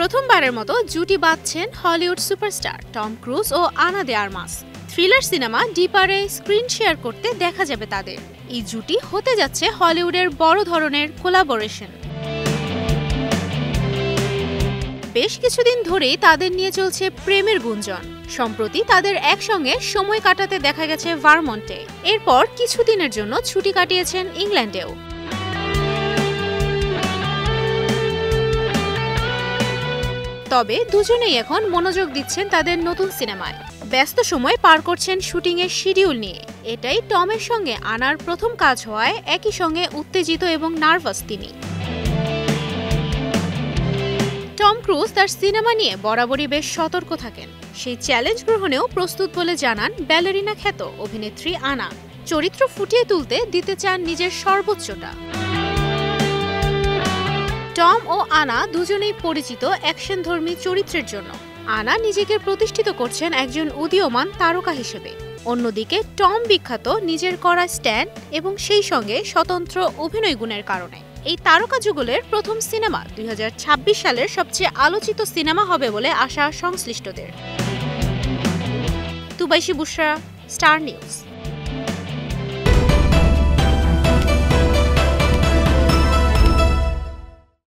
প্রথমবারের মতো জুটি বাঁধছেন হলিউড সুপারস্টার টম ক্রুজ ও আনা দে আরমাস। থ্রিলার সিনেমা ডিপারে স্ক্রিন শেয়ার করতে দেখা যাবে তাদের। এই জুটি হতে যাচ্ছে হলিউডের বড় ধরনের কোলাবোরেশন। বেশ কিছুদিন ধরেই তাদের নিয়ে চলছে প্রেমের গুঞ্জন। সম্প্রতি তাদের একসঙ্গে সময় কাটাতে দেখা গেছে ভারমন্টে। এরপর কিছুদিনের জন্য ছুটি কাটিয়েছেন ইংল্যান্ডেও। তবে দুজনেই এখন মনোযোগ দিচ্ছেন তাদের নতুন সিনেমায়। ব্যস্ত সময় পার করছেন শুটিংয়ের শিডিউল নিয়ে। এটাই টমের সঙ্গে আনার প্রথম কাজ হওয়ায় একই সঙ্গে উত্তেজিত এবং নার্ভাস তিনি। টম ক্রুজ তার সিনেমা নিয়ে বরাবরই বেশ সতর্ক থাকেন। সেই চ্যালেঞ্জ গ্রহণেও প্রস্তুত বলে জানান ব্যালেরিনা খ্যাত অভিনেত্রী আনা। চরিত্র ফুটিয়ে তুলতে দিতে চান নিজের সর্বোচ্চটা। টম ও আনা দুজনেই পরিচিত অ্যাকশনধর্মী চরিত্রের জন্য। আনা নিজেকে প্রতিষ্ঠিত করছেন একজন উদীয়মান তারকা হিসেবে। অন্যদিকে টম বিখ্যাত নিজের করা স্ট্যান্ড এবং সেই সঙ্গে স্বতন্ত্র অভিনয় গুণের কারণে। এই তারকা যুগলের প্রথম সিনেমা 2026 সালের সবচেয়ে আলোচিত সিনেমা হবে বলে আশা সংশ্লিষ্টদের। তুবাইশি বুশরা, স্টার নিউজ।